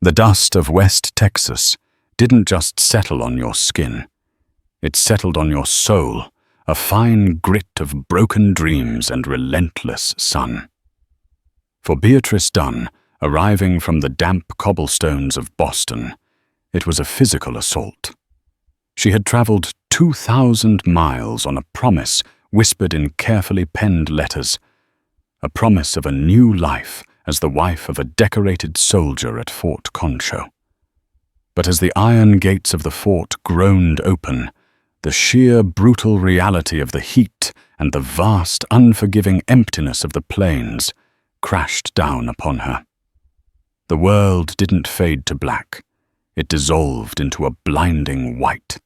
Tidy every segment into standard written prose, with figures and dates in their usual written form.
The dust of West Texas didn't just settle on your skin. It settled on your soul, a fine grit of broken dreams and relentless sun. For Beatrice Dunn, arriving from the damp cobblestones of Boston, it was a physical assault. She had traveled 2,000 miles on a promise whispered in carefully penned letters, a promise of a new life as the wife of a decorated soldier at Fort Concho. But as the iron gates of the fort groaned open, the sheer brutal reality of the heat and the vast, unforgiving emptiness of the plains crashed down upon her. The world didn't fade to black. It dissolved into a blinding white.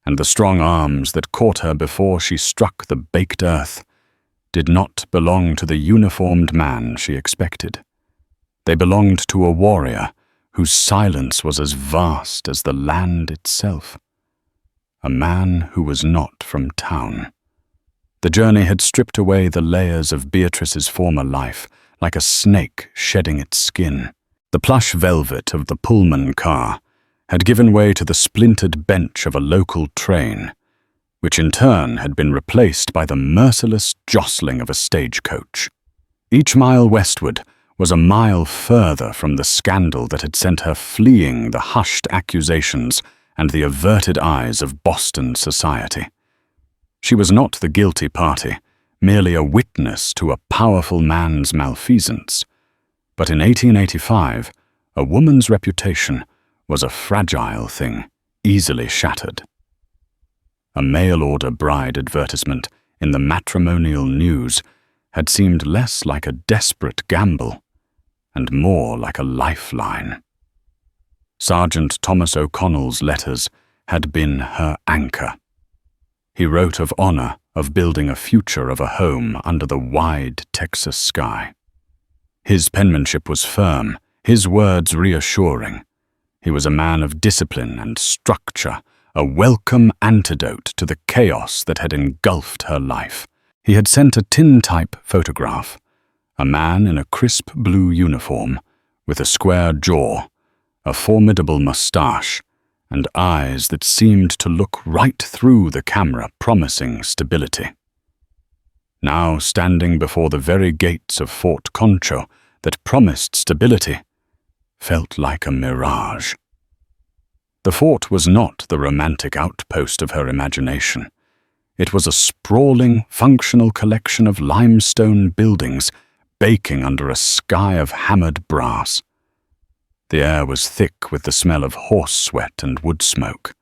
And the strong arms that caught her before she struck the baked earth did not belong to the uniformed man she expected. They belonged to a warrior whose silence was as vast as the land itself. A man who was not from town. The journey had stripped away the layers of Beatrice's former life, like a snake shedding its skin. The plush velvet of the Pullman car had given way to the splintered bench of a local train, which in turn had been replaced by the merciless jostling of a stagecoach. Each mile westward was a mile further from the scandal that had sent her fleeing the hushed accusations and the averted eyes of Boston society. She was not the guilty party, merely a witness to a powerful man's malfeasance. But in 1885, a woman's reputation was a fragile thing, easily shattered. A mail-order bride advertisement in the Matrimonial News had seemed less like a desperate gamble and more like a lifeline. Sergeant Thomas O'Connell's letters had been her anchor. He wrote of honor, of building a future of a home under the wide Texas sky. His penmanship was firm, his words reassuring. He was a man of discipline and structure, a welcome antidote to the chaos that had engulfed her life. He had sent a tintype photograph, a man in a crisp blue uniform, with a square jaw, a formidable mustache, and eyes that seemed to look right through the camera, promising stability. Now standing before the very gates of Fort Concho that promised stability, felt like a mirage. The fort was not the romantic outpost of her imagination. It was a sprawling, functional collection of limestone buildings baking under a sky of hammered brass. The air was thick with the smell of horse sweat and wood smoke.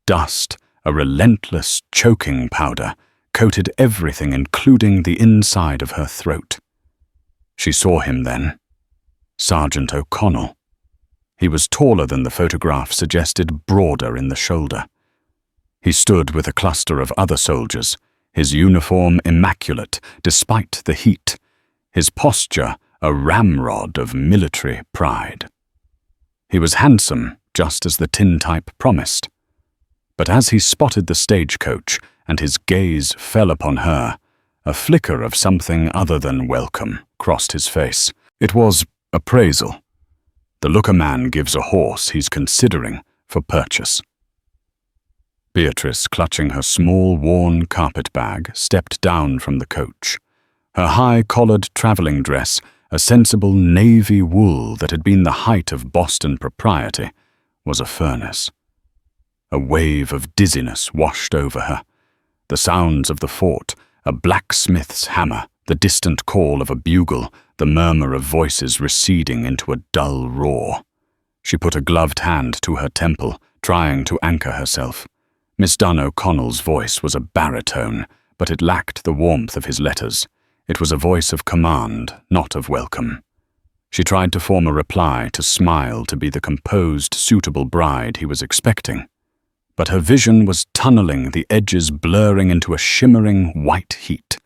Dust, a relentless choking powder, coated everything, including the inside of her throat. She saw him then. Sergeant O'Connell. He was taller than the photograph suggested, broader in the shoulder. He stood with a cluster of other soldiers, his uniform immaculate despite the heat, his posture a ramrod of military pride. He was handsome, just as the tintype promised. But as he spotted the stagecoach and his gaze fell upon her, a flicker of something other than welcome crossed his face. It was appraisal. The look a man gives a horse he's considering for purchase. Beatrice, clutching her small, worn carpet bag, stepped down from the coach. Her high-collared traveling dress, a sensible navy wool that had been the height of Boston propriety, was a furnace. A wave of dizziness washed over her. The sounds of the fort, a blacksmith's hammer, the distant call of a bugle, the murmur of voices receding into a dull roar. She put a gloved hand to her temple, trying to anchor herself. Miss Dunn O'Connell's voice was a baritone, but it lacked the warmth of his letters. It was a voice of command, not of welcome. She tried to form a reply, to smile, to be the composed, suitable bride he was expecting. But her vision was tunneling, the edges blurring into a shimmering white heat.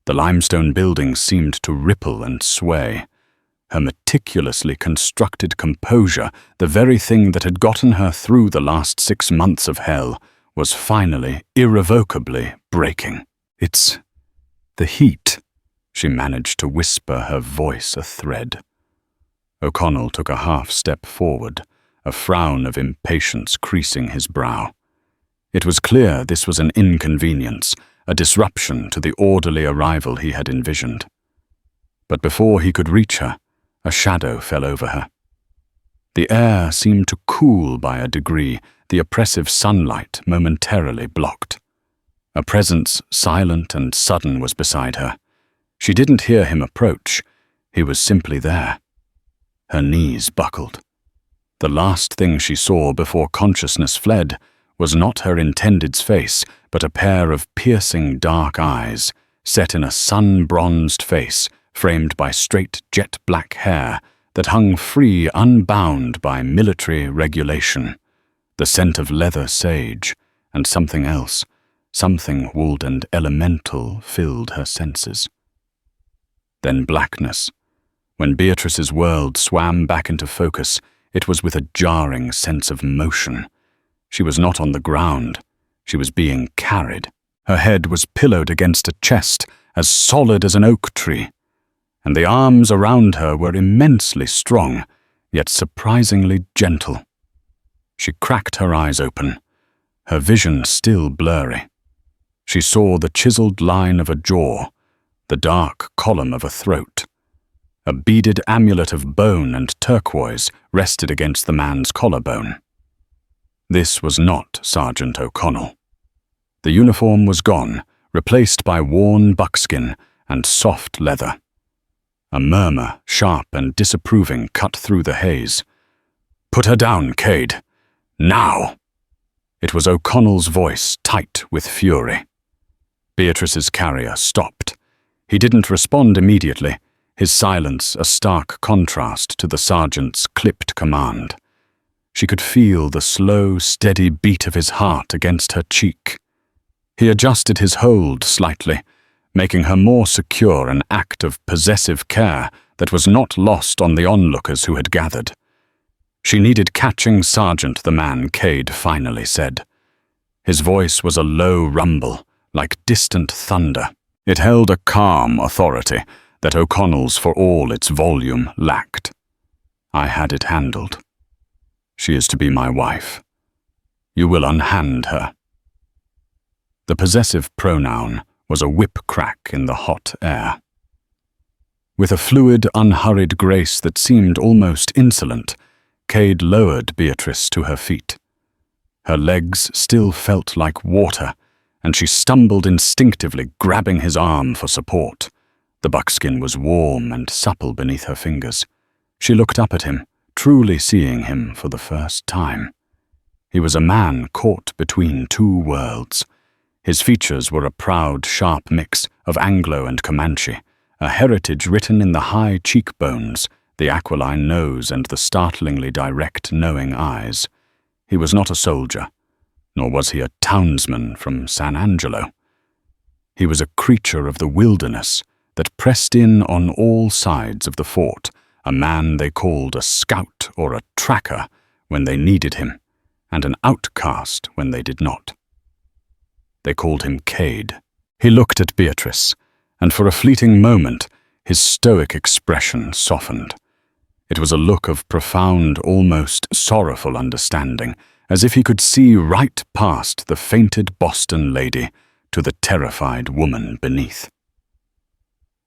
The limestone buildings seemed to ripple and sway. Her meticulously constructed composure, the very thing that had gotten her through the last 6 months of hell, was finally, irrevocably breaking. "It's the heat," she managed to whisper, her voice a thread. O'Connell took a half-step forward, a frown of impatience creasing his brow. It was clear this was an inconvenience, a disruption to the orderly arrival he had envisioned. But before he could reach her, a shadow fell over her. The air seemed to cool by a degree, the oppressive sunlight momentarily blocked. A presence silent and sudden was beside her. She didn't hear him approach. He was simply there. Her knees buckled. The last thing she saw before consciousness fled was not her intended's face, but a pair of piercing dark eyes, set in a sun-bronzed face, framed by straight jet-black hair that hung free, unbound by military regulation. The scent of leather sage, and something else, something wooled and elemental, filled her senses. Then blackness. When Beatrice's world swam back into focus, it was with a jarring sense of motion. She was not on the ground. She was being carried. Her head was pillowed against a chest as solid as an oak tree, and the arms around her were immensely strong, yet surprisingly gentle. She cracked her eyes open, her vision still blurry. She saw the chiseled line of a jaw, the dark column of a throat. A beaded amulet of bone and turquoise rested against the man's collarbone. This was not Sergeant O'Connell. The uniform was gone, replaced by worn buckskin and soft leather. A murmur, sharp and disapproving, cut through the haze. "Put her down, Cade. Now!" It was O'Connell's voice, tight with fury. Beatrice's carrier stopped. He didn't respond immediately, his silence a stark contrast to the sergeant's clipped command. She could feel the slow, steady beat of his heart against her cheek. He adjusted his hold slightly, making her more secure, an act of possessive care that was not lost on the onlookers who had gathered. She needed catching Sergeant, the man Cade finally said. His voice was a low rumble, like distant thunder. It held a calm authority that O'Connell's, for all its volume, lacked. "I had it handled. She is to be my wife. You will unhand her." The possessive pronoun was a whip crack in the hot air. With a fluid, unhurried grace that seemed almost insolent, Cade lowered Beatrice to her feet. Her legs still felt like water, and she stumbled instinctively, grabbing his arm for support. The buckskin was warm and supple beneath her fingers. She looked up at him, truly seeing him for the first time. He was a man caught between two worlds. His features were a proud, sharp mix of Anglo and Comanche, a heritage written in the high cheekbones, the aquiline nose and the startlingly direct, knowing eyes. He was not a soldier, nor was he a townsman from San Angelo. He was a creature of the wilderness that pressed in on all sides of the fort, a man they called a scout or a tracker when they needed him, and an outcast when they did not. They called him Cade. He looked at Beatrice, and for a fleeting moment his stoic expression softened. It was a look of profound, almost sorrowful understanding, as if he could see right past the fainted Boston lady to the terrified woman beneath.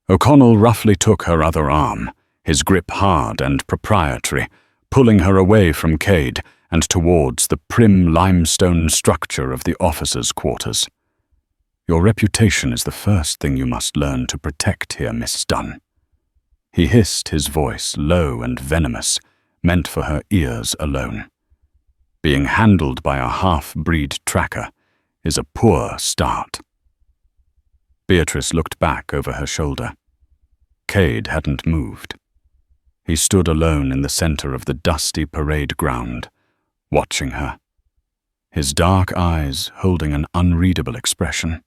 O'Connell roughly took her other arm, his grip hard and proprietary, pulling her away from Cade and towards the prim limestone structure of the officers' quarters. "Your reputation is the first thing you must learn to protect here, Miss Dunn." He hissed, his voice low and venomous, meant for her ears alone. Being handled by a half-breed tracker is a poor start. Beatrice looked back over her shoulder. Cade hadn't moved. He stood alone in the center of the dusty parade ground, watching her, his dark eyes holding an unreadable expression.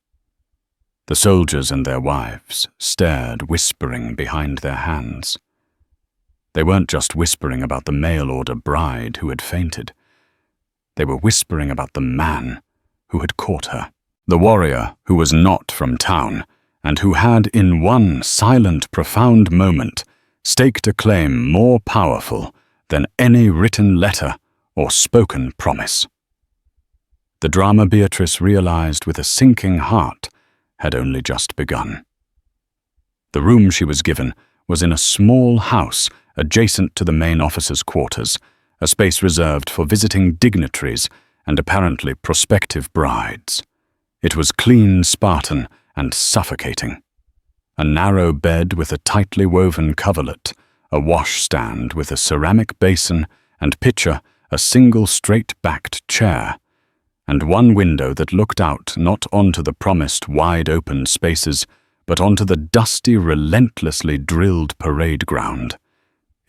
The soldiers and their wives stared, whispering behind their hands. They weren't just whispering about the mail-order bride who had fainted. They were whispering about the man who had caught her, the warrior who was not from town, and who had, in one silent, profound moment, staked a claim more powerful than any written letter or spoken promise. The drama Beatrice realized with a sinking heart had only just begun. The room she was given was in a small house adjacent to the main officer's quarters, a space reserved for visiting dignitaries and apparently prospective brides. It was clean, Spartan, and suffocating. A narrow bed with a tightly woven coverlet, a washstand with a ceramic basin and pitcher, a single straight-backed chair, and one window that looked out not onto the promised wide-open spaces, but onto the dusty, relentlessly drilled parade ground.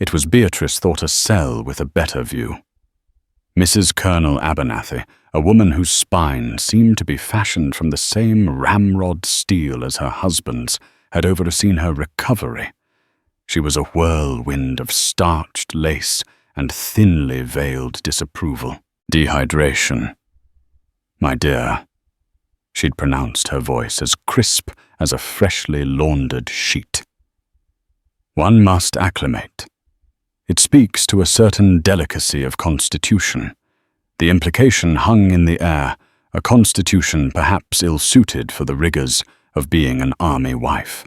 It was, Beatrice thought, a cell with a better view. Mrs. Colonel Abernathy, a woman whose spine seemed to be fashioned from the same ramrod steel as her husband's, had overseen her recovery. She was a whirlwind of starched lace and thinly veiled disapproval. Dehydration. My dear, she'd pronounced, her voice as crisp as a freshly laundered sheet. One must acclimate. It speaks to a certain delicacy of constitution. The implication hung in the air, a constitution perhaps ill-suited for the rigors of being an army wife.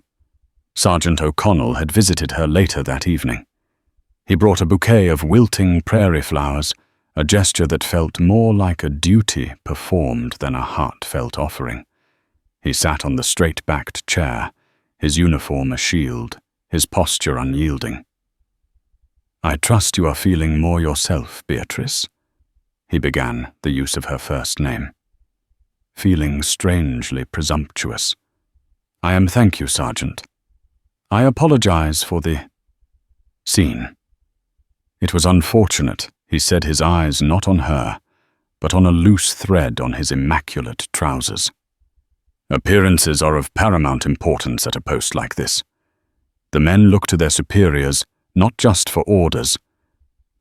Sergeant O'Connell had visited her later that evening. He brought a bouquet of wilting prairie flowers, a gesture that felt more like a duty performed than a heartfelt offering. He sat on the straight-backed chair, his uniform a shield, his posture unyielding. "I trust you are feeling more yourself, Beatrice," he began, the use of her first name. "Feeling strangely presumptuous. I am, thank you, Sergeant. I apologize for the scene. It was unfortunate," he said, his eyes not on her, but on a loose thread on his immaculate trousers. "Appearances are of paramount importance at a post like this. The men look to their superiors not just for orders,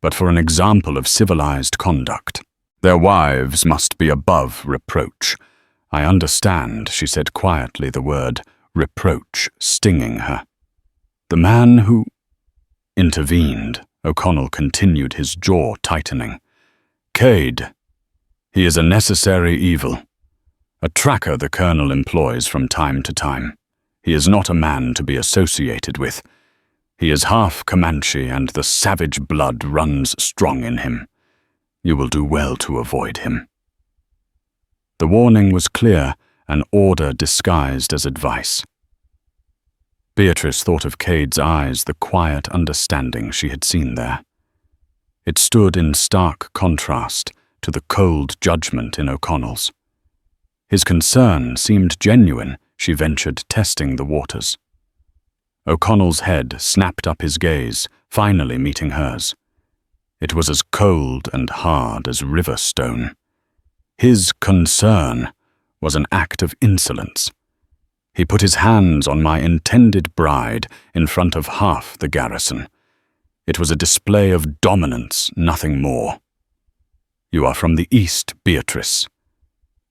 but for an example of civilized conduct. Their wives must be above reproach. I understand," she said quietly, the word reproach stinging her. "The man who—" intervened. O'Connell continued, his jaw tightening. "Cade. He is a necessary evil. A tracker the Colonel employs from time to time. He is not a man to be associated with. He is half Comanche, and the savage blood runs strong in him. You will do well to avoid him." The warning was clear, an order disguised as advice. Beatrice thought of Cade's eyes, the quiet understanding she had seen there. It stood in stark contrast to the cold judgment in O'Connell's. His concern seemed genuine. She ventured testing the waters. O'Connell's head snapped up his gaze, finally meeting hers. It was as cold and hard as river stone. His concern was an act of insolence. He put his hands on my intended bride in front of half the garrison. It was a display of dominance, nothing more. "You are from the East, Beatrice.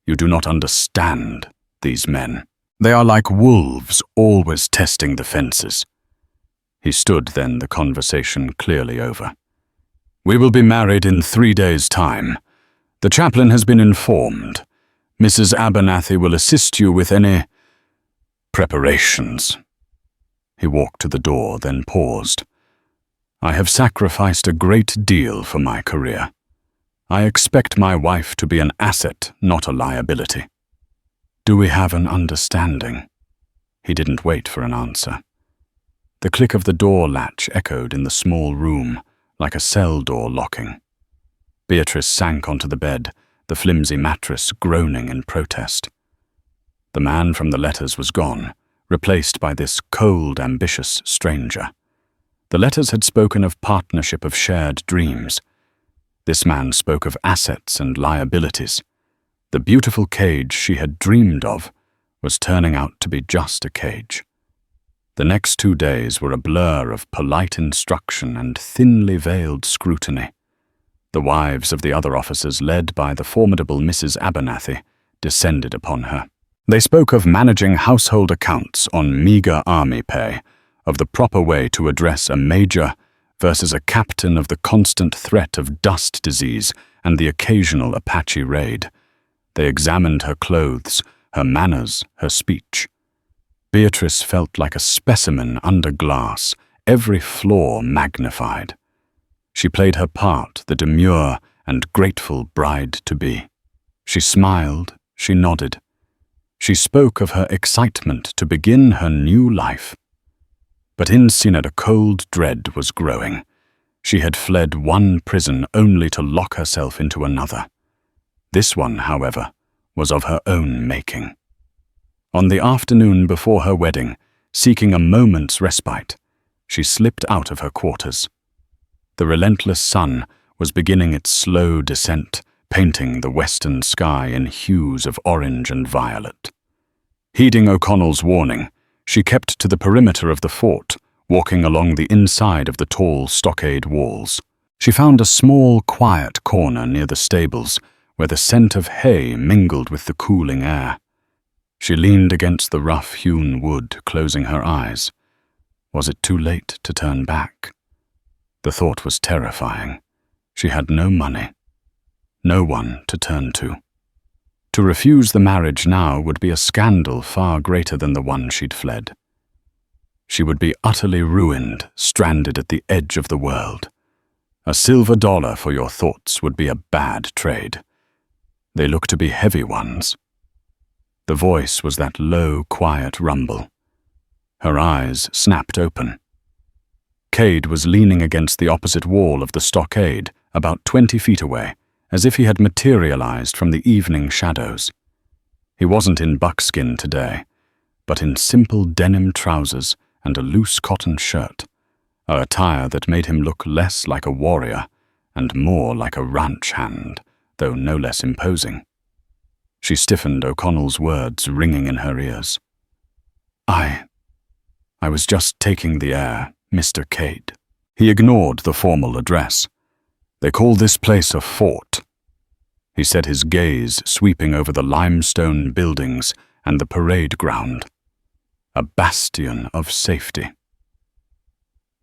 You do not understand these men. They are like wolves, always testing the fences." He stood then, the conversation clearly over. "We will be married in 3 days' time. The chaplain has been informed. Mrs. Abernathy will assist you with any preparations." He walked to the door, then paused. "I have sacrificed a great deal for my career. I expect my wife to be an asset, not a liability. Do we have an understanding?" He didn't wait for an answer. The click of the door latch echoed in the small room, like a cell door locking. Beatrice sank onto the bed, the flimsy mattress groaning in protest. The man from the letters was gone, replaced by this cold, ambitious stranger. The letters had spoken of partnership, of shared dreams. This man spoke of assets and liabilities. The beautiful cage she had dreamed of was turning out to be just a cage. The next 2 days were a blur of polite instruction and thinly veiled scrutiny. The wives of the other officers, led by the formidable Mrs. Abernathy, descended upon her. They spoke of managing household accounts on meager army pay, of the proper way to address a major versus a captain of the constant threat of dust disease and the occasional Apache raid. They examined her clothes, her manners, her speech. Beatrice felt like a specimen under glass, every flaw magnified. She played her part, the demure and grateful bride-to-be. She smiled, she nodded. She spoke of her excitement to begin her new life. But in Sinead a cold dread was growing. She had fled one prison only to lock herself into another. This one, however, was of her own making. On the afternoon before her wedding, seeking a moment's respite, she slipped out of her quarters. The relentless sun was beginning its slow descent, painting the western sky in hues of orange and violet. Heeding O'Connell's warning, she kept to the perimeter of the fort, walking along the inside of the tall stockade walls. She found a small, quiet corner near the stables, where the scent of hay mingled with the cooling air. She leaned against the rough-hewn wood, closing her eyes. Was it too late to turn back? The thought was terrifying. She had no money, no one to turn to. To refuse the marriage now would be a scandal far greater than the one she'd fled. She would be utterly ruined, stranded at the edge of the world. $1 silver for your thoughts would be a bad trade. They look to be heavy ones. The voice was that low, quiet rumble. Her eyes snapped open. Cade was leaning against the opposite wall of the stockade, about 20 feet away, as if he had materialized from the evening shadows. He wasn't in buckskin today, but in simple denim trousers and a loose cotton shirt, a attire that made him look less like a warrior and more like a ranch hand, though no less imposing. She stiffened, O'Connell's words ringing in her ears. I was just taking the air, Mr. Cade." He ignored the formal address. "They call this place a fort," he said, his gaze sweeping over the limestone buildings and the parade ground. "A bastion of safety.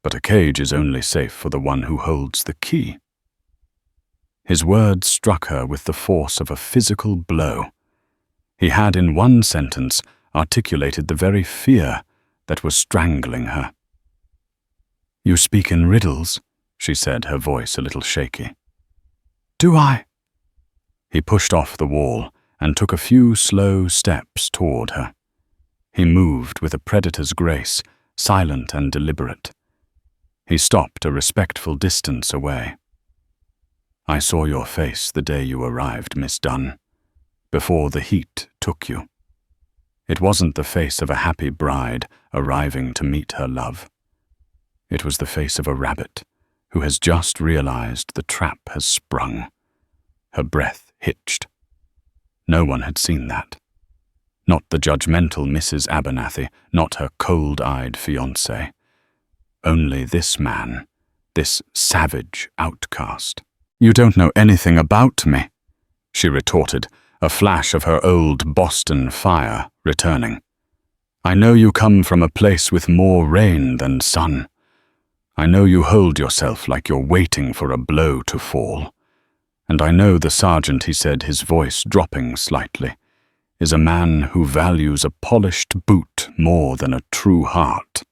But a cage is only safe for the one who holds the key." His words struck her with the force of a physical blow. He had in one sentence articulated the very fear that was strangling her. "You speak in riddles," she said, her voice a little shaky. "Do I?" He pushed off the wall and took a few slow steps toward her. He moved with a predator's grace, silent and deliberate. He stopped a respectful distance away. "I saw your face the day you arrived, Miss Dunn, before the heat took you. It wasn't the face of a happy bride arriving to meet her love. It was the face of a rabbit who has just realized the trap has sprung." Her breath hitched. No one had seen that. Not the judgmental Mrs. Abernathy, not her cold-eyed fiancé. Only this man, this savage outcast. "You don't know anything about me," she retorted, a flash of her old Boston fire returning. "I know you come from a place with more rain than sun. I know you hold yourself like you're waiting for a blow to fall. And I know the sergeant," he said, his voice dropping slightly, "is a man who values a polished boot more than a true heart."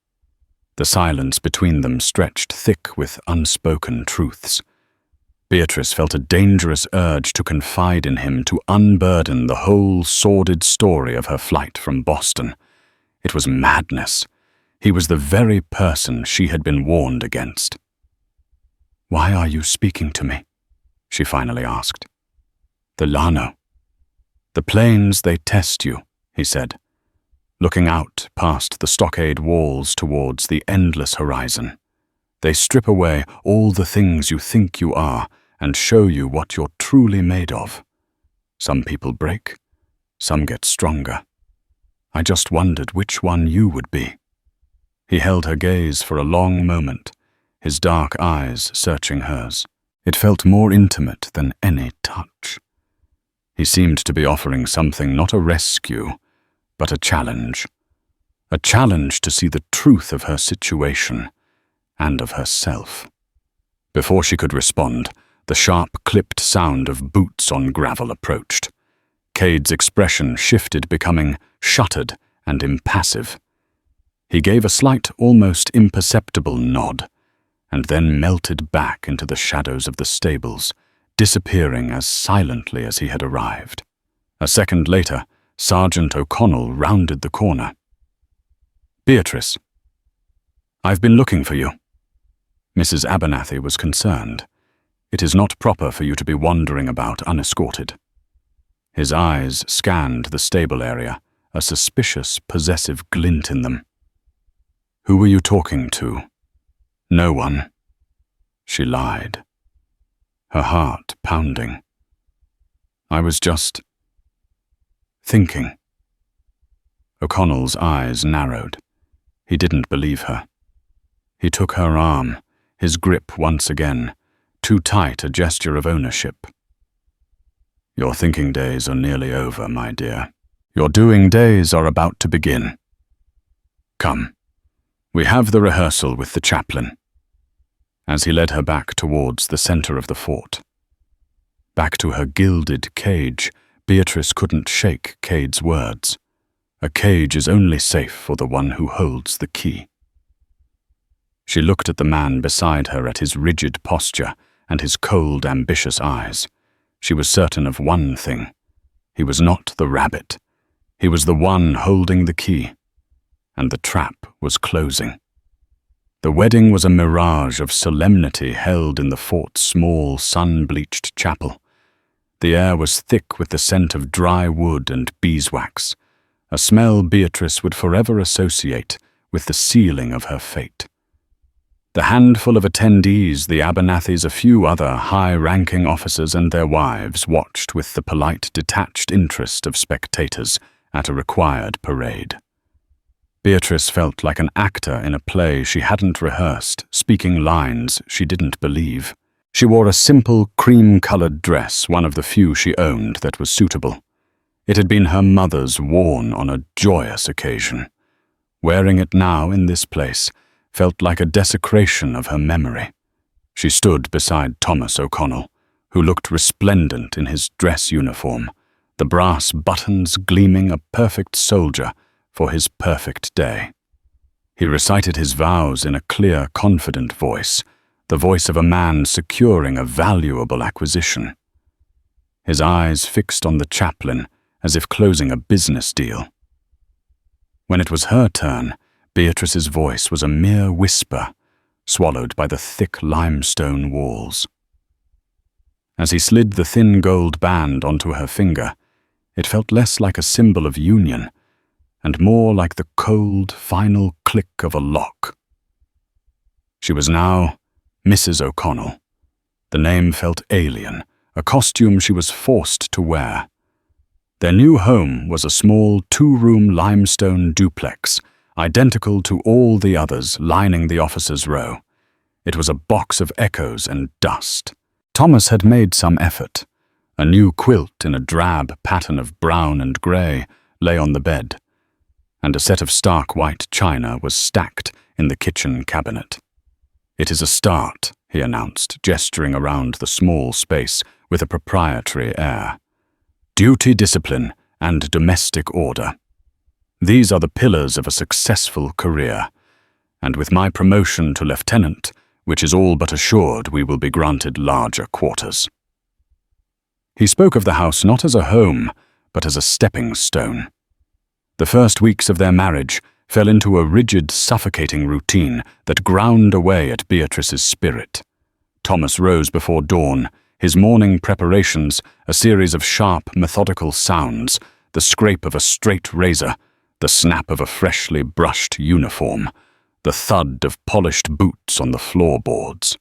The silence between them stretched thick with unspoken truths. Beatrice felt a dangerous urge to confide in him, to unburden the whole sordid story of her flight from Boston. It was madness. He was the very person she had been warned against. "Why are you speaking to me?" she finally asked. "The Llano. The plains, they test you," he said, looking out past the stockade walls towards the endless horizon. "They strip away all the things you think you are and show you what you're truly made of. Some people break, some get stronger. I just wondered which one you would be." He held her gaze for a long moment, his dark eyes searching hers. It felt more intimate than any touch. He seemed to be offering something, not a rescue, but a challenge. a challenge to see the truth of her situation and of herself. Before she could respond, the sharp, clipped sound of boots on gravel approached. Cade's expression shifted, becoming shuttered and impassive. He gave a slight, almost imperceptible nod, and then melted back into the shadows of the stables, disappearing as silently as he had arrived. A second later, Sergeant O'Connell rounded the corner. "Beatrice, I've been looking for you." Mrs. Abernathy was concerned. "It is not proper for you to be wandering about unescorted." His eyes scanned the stable area, a suspicious, possessive glint in them. "Who were you talking to?" "No one." She lied, her heart pounding. "I was just thinking." O'Connell's eyes narrowed. He didn't believe her. He took her arm, his grip once again, too tight a gesture of ownership. "Your thinking days are nearly over, my dear. Your doing days are about to begin. Come, we have the rehearsal with the chaplain." As he led her back towards the center of the fort. Back to her gilded cage, Beatrice couldn't shake Cade's words. A cage is only safe for the one who holds the key. She looked at the man beside her, at his rigid posture and his cold, ambitious eyes. She was certain of one thing. He was not the rabbit. He was the one holding the key. And the trap was closing. The wedding was a mirage of solemnity held in the fort's small, sun-bleached chapel. The air was thick with the scent of dry wood and beeswax, a smell Beatrice would forever associate with the sealing of her fate. The handful of attendees, the Abernathys, a few other high-ranking officers and their wives, watched with the polite, detached interest of spectators at a required parade. Beatrice felt like an actor in a play she hadn't rehearsed, speaking lines she didn't believe. She wore a simple, cream-colored dress, one of the few she owned that was suitable. It had been her mother's, worn on a joyous occasion. Wearing it now in this place felt like a desecration of her memory. She stood beside Thomas O'Connell, who looked resplendent in his dress uniform, the brass buttons gleaming, a perfect soldier for his perfect day. He recited his vows in a clear, confident voice, the voice of a man securing a valuable acquisition. His eyes fixed on the chaplain as if closing a business deal. When it was her turn, Beatrice's voice was a mere whisper, swallowed by the thick limestone walls. As he slid the thin gold band onto her finger, it felt less like a symbol of union and more like the cold, final click of a lock. She was now Mrs. O'Connell. The name felt alien, a costume she was forced to wear. Their new home was a small two-room limestone duplex, identical to all the others lining the officers' row. It was a box of echoes and dust. Thomas had made some effort. A new quilt in a drab pattern of brown and grey lay on the bed, and a set of stark white china was stacked in the kitchen cabinet. "It is a start," he announced, gesturing around the small space with a proprietary air. "Duty, discipline, and domestic order. These are the pillars of a successful career, and with my promotion to lieutenant, which is all but assured, we will be granted larger quarters." He spoke of the house not as a home, but as a stepping stone. The first weeks of their marriage fell into a rigid, suffocating routine that ground away at Beatrice's spirit. Thomas rose before dawn, his morning preparations a series of sharp, methodical sounds, the scrape of a straight razor, the snap of a freshly brushed uniform, the thud of polished boots on the floorboards.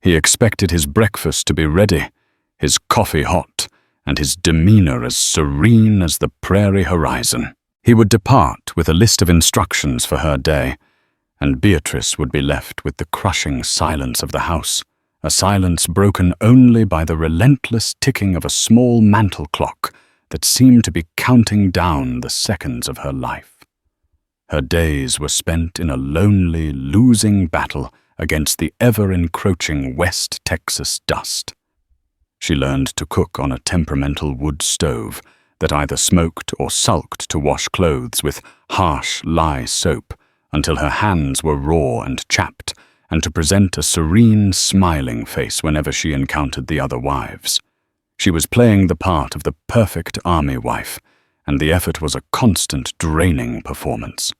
He expected his breakfast to be ready, his coffee hot, and his demeanor as serene as the prairie horizon. He would depart with a list of instructions for her day, and Beatrice would be left with the crushing silence of the house, a silence broken only by the relentless ticking of a small mantel clock that seemed to be counting down the seconds of her life. Her days were spent in a lonely, losing battle against the ever-encroaching West Texas dust. She learned to cook on a temperamental wood stove that either smoked or sulked to wash clothes with harsh lye soap until her hands were raw and chapped, and to present a serene, smiling face whenever she encountered the other wives. She was playing the part of the perfect army wife, and the effort was a constant, draining performance.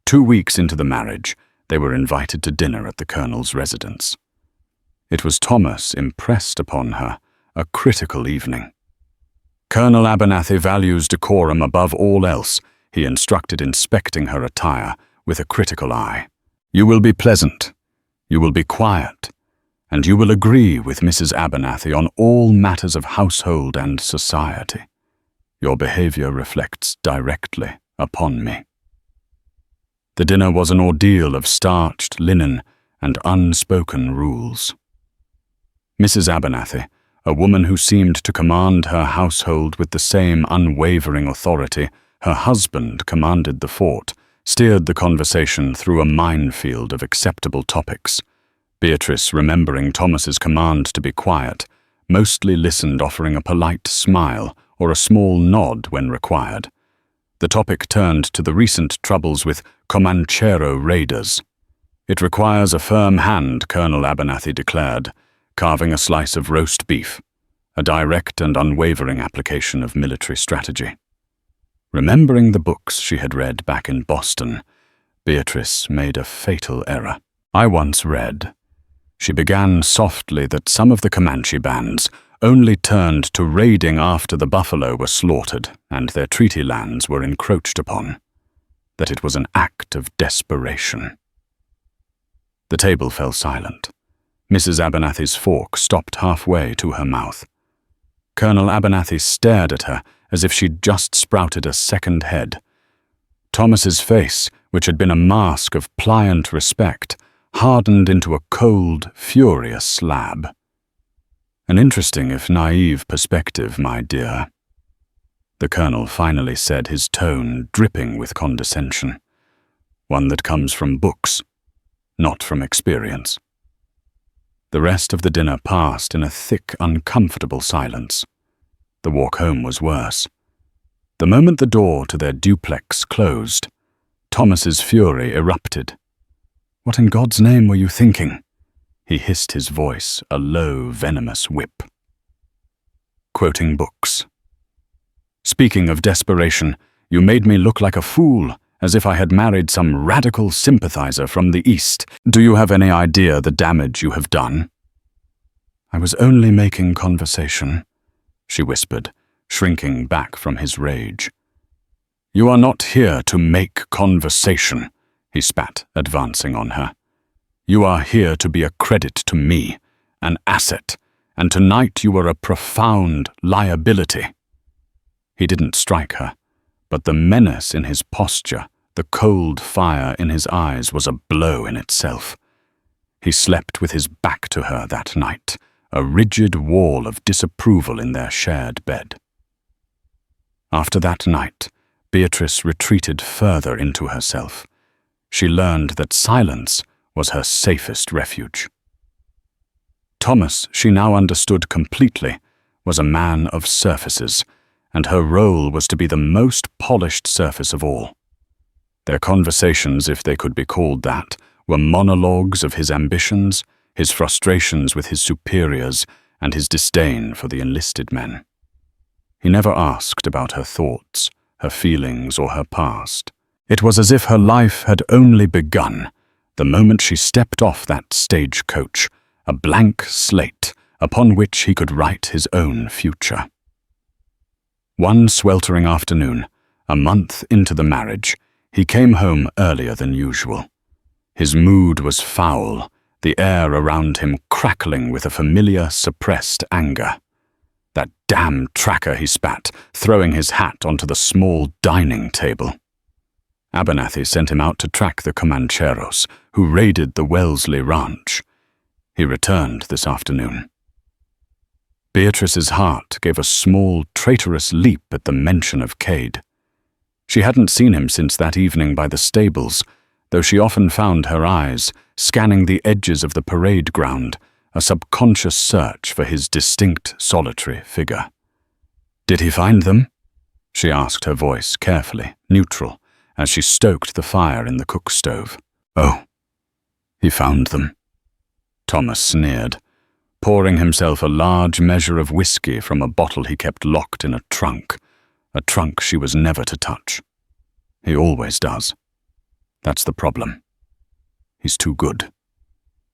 2 weeks into the marriage, they were invited to dinner at the Colonel's residence. It was Thomas impressed upon her, a critical evening. "Colonel Abernathy values decorum above all else," he instructed, inspecting her attire with a critical eye. "You will be pleasant, you will be quiet, and you will agree with Mrs. Abernathy on all matters of household and society. Your behavior reflects directly upon me." The dinner was an ordeal of starched linen and unspoken rules. Mrs. Abernathy, a woman who seemed to command her household with the same unwavering authority her husband commanded the fort, steered the conversation through a minefield of acceptable topics. Beatrice, remembering Thomas's command to be quiet, mostly listened, offering a polite smile or a small nod when required. The topic turned to the recent troubles with Comanchero raiders. "It requires a firm hand," Colonel Abernathy declared, carving a slice of roast beef, a direct and unwavering application of military strategy. Remembering the books she had read back in Boston, Beatrice made a fatal error. "I once read," she began softly, "that some of the Comanche bands only turned to raiding after the buffalo were slaughtered and their treaty lands were encroached upon, that it was an act of desperation." The table fell silent. Mrs. Abernathy's fork stopped halfway to her mouth. Colonel Abernathy stared at her as if she'd just sprouted a second head. Thomas's face, which had been a mask of pliant respect, hardened into a cold, furious slab. "An interesting if naive perspective, my dear," the Colonel finally said, his tone dripping with condescension. "One that comes from books, not from experience." The rest of the dinner passed in a thick, uncomfortable silence. The walk home was worse. The moment the door to their duplex closed, Thomas's fury erupted. "What in God's name were you thinking?" He hissed, his voice a low, venomous whip. Quoting books. "Speaking of desperation, you made me look like a fool, as if I had married some radical sympathizer from the East. Do you have any idea the damage you have done?" "I was only making conversation," she whispered, shrinking back from his rage. "You are not here to make conversation," he spat, advancing on her. "You are here to be a credit to me, an asset, and tonight you are a profound liability." He didn't strike her, but the menace in his posture, the cold fire in his eyes, was a blow in itself. He slept with his back to her that night, a rigid wall of disapproval in their shared bed. After that night, Beatrice retreated further into herself. She learned that silence was her safest refuge. Thomas, she now understood completely, was a man of surfaces, and her role was to be the most polished surface of all. Their conversations, if they could be called that, were monologues of his ambitions, his frustrations with his superiors, and his disdain for the enlisted men. He never asked about her thoughts, her feelings, or her past. It was as if her life had only begun the moment she stepped off that stagecoach, a blank slate upon which he could write his own future. One sweltering afternoon, a month into the marriage, he came home earlier than usual. His mood was foul, the air around him crackling with a familiar, suppressed anger. "That damn tracker," he spat, throwing his hat onto the small dining table. Abernathy sent him out to track the Comancheros, who raided the Wellesley Ranch. He returned this afternoon. Beatrice's heart gave a small, traitorous leap at the mention of Cade. She hadn't seen him since that evening by the stables, though she often found her eyes scanning the edges of the parade ground, a subconscious search for his distinct, solitary figure. "Did he find them?" she asked, her voice carefully, neutral, as she stoked the fire in the cook stove. "Oh, he found them," Thomas sneered, pouring himself a large measure of whiskey from a bottle he kept locked in a trunk she was never to touch. "He always does. That's the problem. He's too good.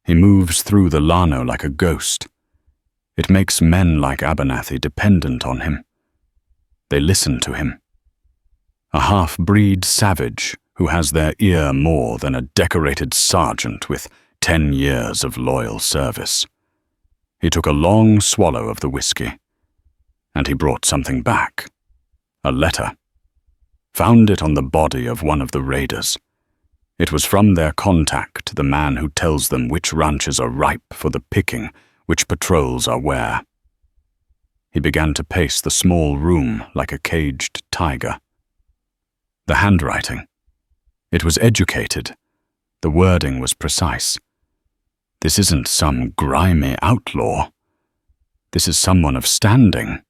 He moves through the Llano like a ghost. It makes men like Abernathy dependent on him. They listen to him. A half-breed savage who has their ear more than a decorated sergeant with 10 years of loyal service." He took a long swallow of the whiskey, and he brought something back. A letter. Found it on the body of one of the raiders. It was from their contact, the man who tells them which ranches are ripe for the picking, which patrols are where. He began to pace the small room like a caged tiger. The handwriting. It was educated. The wording was precise. This isn't some grimy outlaw. This is someone of standing.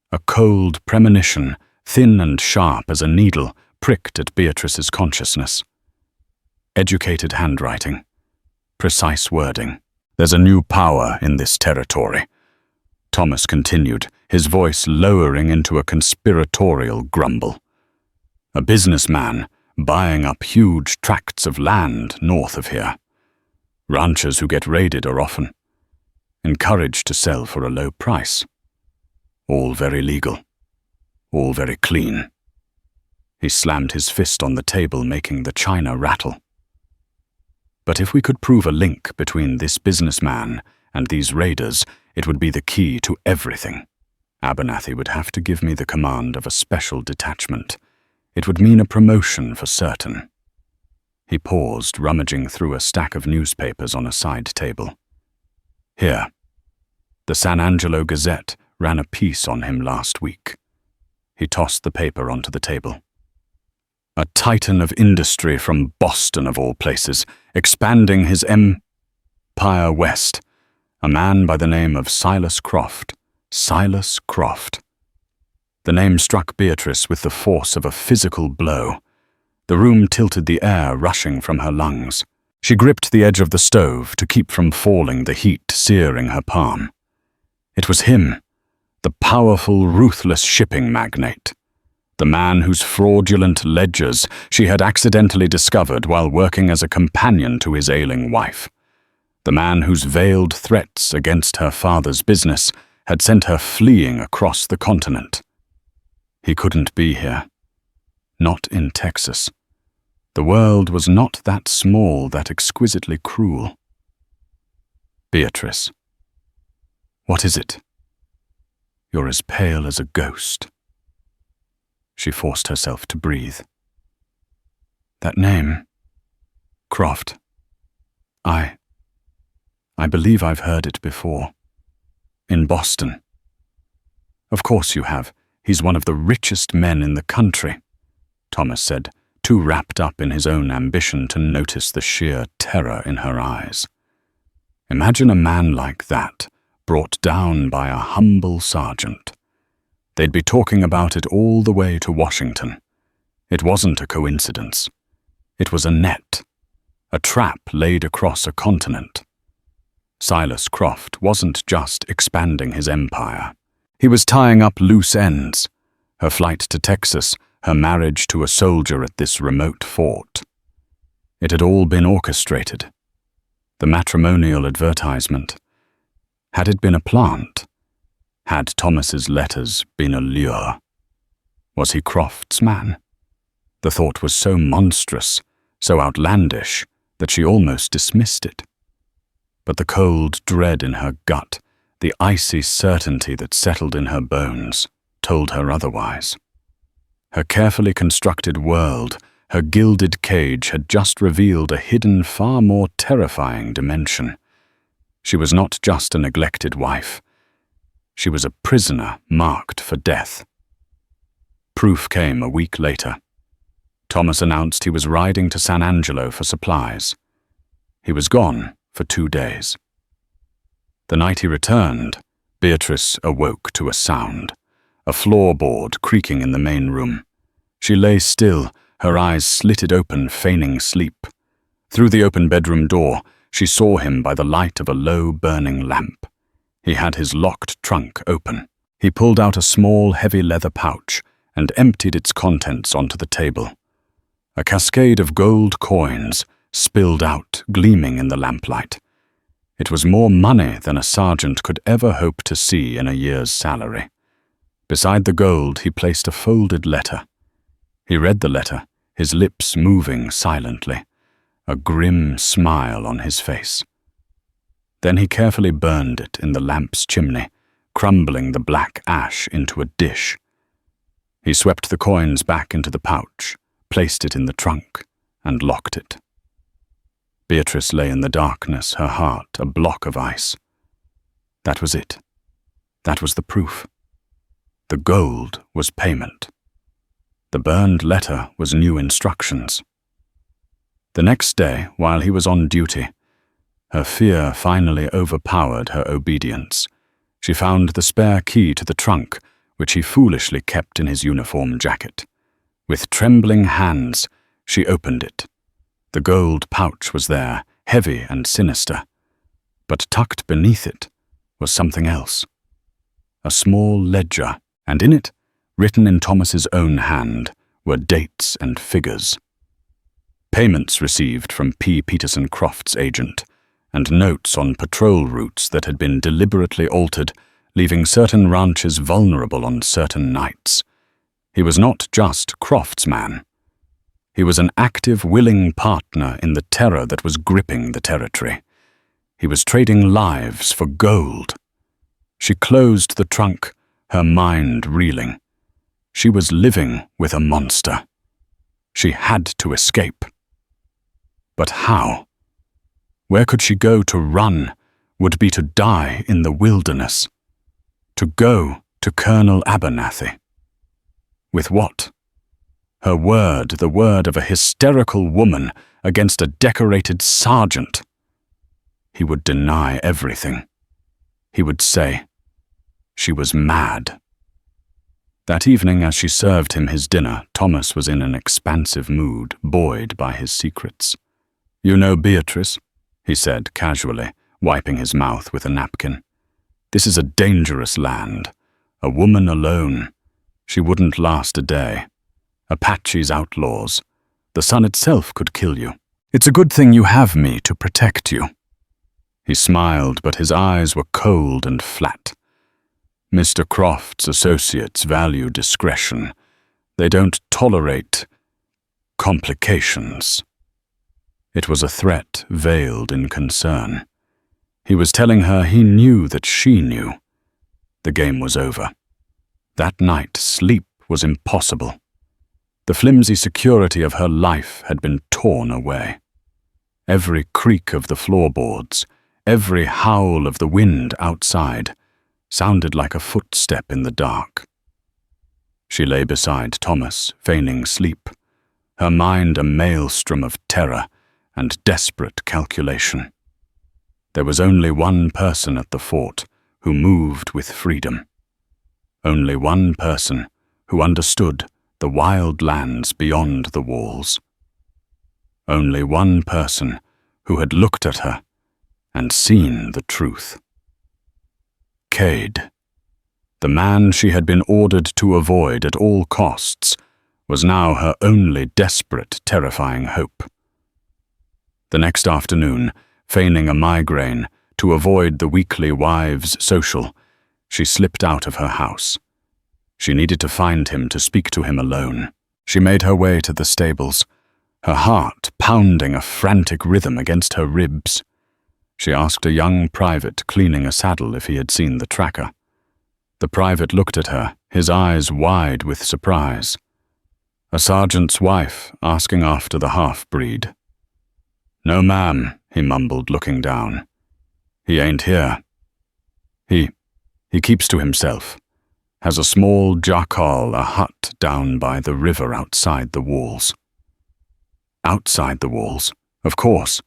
A cold premonition, thin and sharp as a needle, pricked at Beatrice's consciousness. Educated handwriting. Precise wording. "There's a new power in this territory," Thomas continued, his voice lowering into a conspiratorial grumble. "A businessman buying up huge tracts of land north of here. Ranchers who get raided are often encouraged to sell for a low price. All very legal. All very clean." He slammed his fist on the table, making the china rattle. "But if we could prove a link between this businessman and these raiders, it would be the key to everything. Abernathy would have to give me the command of a special detachment. It would mean a promotion for certain." He paused, rummaging through a stack of newspapers on a side table. "Here. The San Angelo Gazette ran a piece on him last week." He tossed the paper onto the table. "A titan of industry from Boston, of all places, expanding his empire west. A man by the name of Silas Croft. Silas Croft." The name struck Beatrice with the force of a physical blow. The room tilted, the air rushing from her lungs. She gripped the edge of the stove to keep from falling, the heat searing her palm. It was him, the powerful, ruthless shipping magnate. The man whose fraudulent ledgers she had accidentally discovered while working as a companion to his ailing wife. The man whose veiled threats against her father's business had sent her fleeing across the continent. He couldn't be here. Not in Texas. The world was not that small, that exquisitely cruel. "Beatrice. What is it? You're as pale as a ghost." She forced herself to breathe. "That name, Croft. I believe I've heard it before. In Boston." "Of course you have. He's one of the richest men in the country," Thomas said, too wrapped up in his own ambition to notice the sheer terror in her eyes. Imagine a man like that, brought down by a humble sergeant. They'd be talking about it all the way to Washington. It wasn't a coincidence. It was a net, a trap laid across a continent. Silas Croft wasn't just expanding his empire. He was tying up loose ends. Her flight to Texas, her marriage to a soldier at this remote fort. It had all been orchestrated. The matrimonial advertisement. Had it been a plant? Had Thomas's letters been a lure? Was he Croft's man? The thought was so monstrous, so outlandish, that she almost dismissed it. But the cold dread in her gut, the icy certainty that settled in her bones, told her otherwise. Her carefully constructed world, her gilded cage, had just revealed a hidden, far more terrifying dimension. She was not just a neglected wife. She was a prisoner marked for death. Proof came a week later. Thomas announced he was riding to San Angelo for supplies. He was gone for 2 days. The night he returned, Beatrice awoke to a sound, a floorboard creaking in the main room. She lay still, her eyes slitted open, feigning sleep. Through the open bedroom door, she saw him by the light of a low burning lamp. He had his locked trunk open. He pulled out a small, heavy leather pouch and emptied its contents onto the table. A cascade of gold coins spilled out, gleaming in the lamplight. It was more money than a sergeant could ever hope to see in a year's salary. Beside the gold, he placed a folded letter. He read the letter, his lips moving silently, a grim smile on his face. Then he carefully burned it in the lamp's chimney, crumbling the black ash into a dish. He swept the coins back into the pouch, placed it in the trunk, and locked it. Beatrice lay in the darkness, her heart a block of ice. That was it. That was the proof. The gold was payment. The burned letter was new instructions. The next day, while he was on duty, her fear finally overpowered her obedience. She found the spare key to the trunk, which he foolishly kept in his uniform jacket. With trembling hands, she opened it. The gold pouch was there, heavy and sinister. But tucked beneath it was something else. A small ledger, and in it, written in Thomas's own hand, were dates and figures. Payments received from P. Peterson Croft's agent, and notes on patrol routes that had been deliberately altered, leaving certain ranches vulnerable on certain nights. He was not just Croft's man. He was an active, willing partner in the terror that was gripping the territory. He was trading lives for gold. She closed the trunk, her mind reeling. She was living with a monster. She had to escape. But how? Where could she go to run? Would be to die in the wilderness. To go to Colonel Abernathy. With what? Her word, the word of a hysterical woman against a decorated sergeant. He would deny everything. He would say she was mad. That evening, as she served him his dinner, Thomas was in an expansive mood, buoyed by his secrets. "You know Beatrice?" he said casually, wiping his mouth with a napkin. "This is a dangerous land. A woman alone. She wouldn't last a day. Apaches, outlaws. The sun itself could kill you. It's a good thing you have me to protect you." He smiled, but his eyes were cold and flat. "Mr. Croft's associates value discretion. They don't tolerate complications." It was a threat veiled in concern. He was telling her he knew that she knew. The game was over. That night, sleep was impossible. The flimsy security of her life had been torn away. Every creak of the floorboards, every howl of the wind outside, sounded like a footstep in the dark. She lay beside Thomas, feigning sleep, her mind a maelstrom of terror and desperate calculation. There was only one person at the fort who moved with freedom. Only one person who understood the wild lands beyond the walls. Only one person who had looked at her and seen the truth. Cade, the man she had been ordered to avoid at all costs, was now her only desperate, terrifying hope. The next afternoon, feigning a migraine to avoid the weekly wives' social, she slipped out of her house. She needed to find him, to speak to him alone. She made her way to the stables, her heart pounding a frantic rhythm against her ribs. She asked a young private cleaning a saddle if he had seen the tracker. The private looked at her, his eyes wide with surprise. A sergeant's wife asking after the half-breed. "No, ma'am," he mumbled, looking down. "He ain't here. He keeps to himself. Has a small jackal, a hut down by the river outside the walls. Outside the walls, of course.